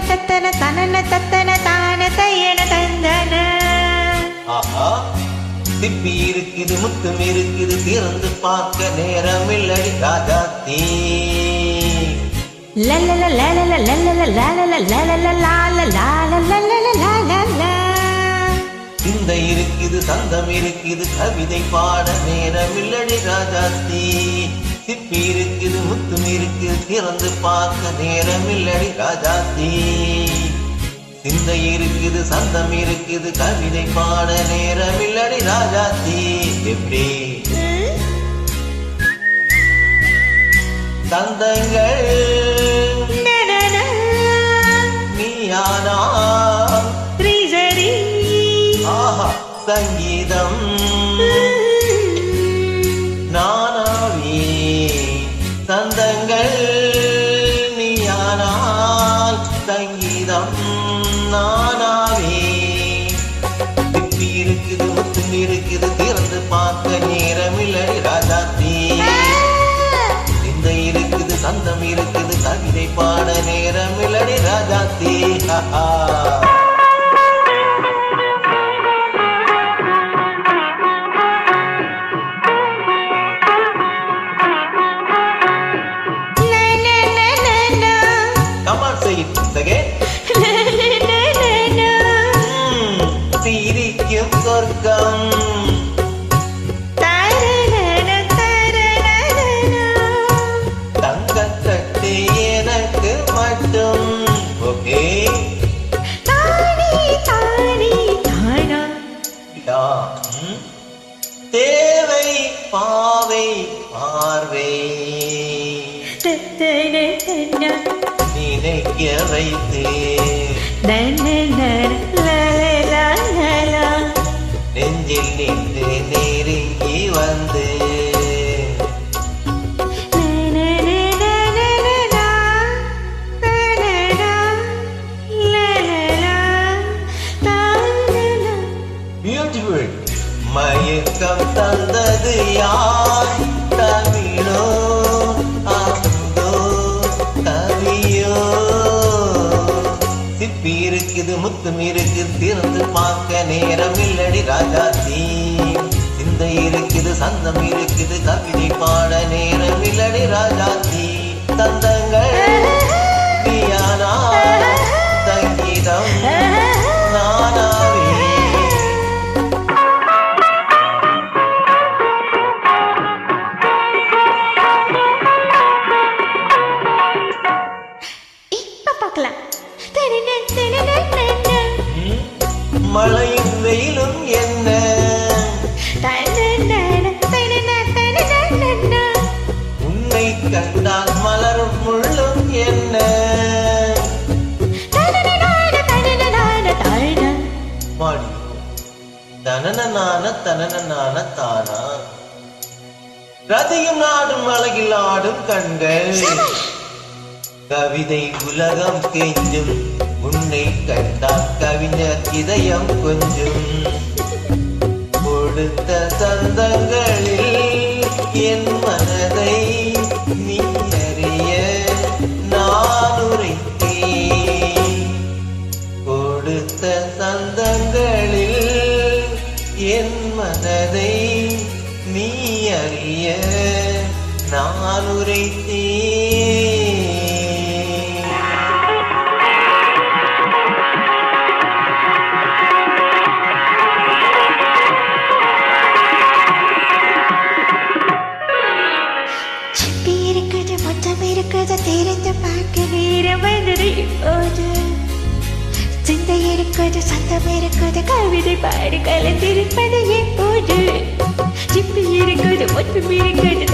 தத்தன தனன தத்தன தான தையன தந்தன. ஆஹா, திப்பி இருக்குது முத்தும் இருக்குது திறந்து பார்க்க நேரம் இல்லடி ராஜாத்தி. லலல லலல லலல லலல லலல லால லால லலல லால. இந்த இருக்குது சந்தம் இருக்குது கவிதை பாட நேரம் இல்லடி ராஜாத்தி. திப்பி இருக்குது முத்தும் இருக்குது திறந்து பார்க்க நேரம் இல்லடி ராஜாத்தி. சிந்தை இருக்குது சந்தம் இருக்குது கவிதை பாட நேரம் இல்லடி ராஜாத்தி. எப்படி சந்தங்கள் நீயானா ஆஹா சங்கீதம் நானாவே. சந்தங்கள் நீயானால் சங்கீதம் நானாவே. திப்பி இருக்குது முத்தும் இருக்குது திறந்து பார்க்க நேரம் இல்லடி ராஜாத்தி. சிந்தை இருக்குது சந்தம் இருக்குது கவிதை பாட நேரம் இல்லடி Rajathi. Come on, say it again. சிரிக்கும் சொர்க்கம் தங்கத்தட்டு எனக்கு மட்டும். ஓகே தேவை பாவை பார்வை நினைக்க வைத்து நெஞ்சில் நின்று நெருங்கி வந்து பியூட்டிஃபுல். மயக்கம் தந்தது யார்? தமிழோ அமுதோ கவியோ? சிப்பி இருக்குது முத்தும் இருக்குது திறந்து பார்க்க நேரம் இல்லடி ராஜாத்தி. சிந்தை இருக்குது சந்தம் இருக்குது கவிதை பாட நேரம் இல்லடி ராஜாத்தி. சந்தங்கள் நீயானா சங்கீதம் நானாவே. மழையும் வெயிலும் என்ன உன்னை கண்டால் மலரும் முள்ளும் என்ன மாடி தனன தனன தானா. ரதியும் நாடும் அழகில் ஆடும் கண்கள் கவிதை உலகம் கெஞ்சும் உன்னை கண்டால் கவிஞர் இதயம் கொஞ்சம். கொடுத்த சந்தங்களில் என் மனதை நீ அறிய நான் உரைத்தேன். கொடுத்த சந்தங்களில் என் மனதை நீ அறிய நான் உரைத்தேன். தெரிந்து பார்க்க நேரம் வந்தது இப்போது. சிந்தை இருக்குது சந்தம் இருக்குது கவிதை பாடு கலந்திருப்பது எப்போது. சிப்பி இருக்குது முத்தும் இருக்குது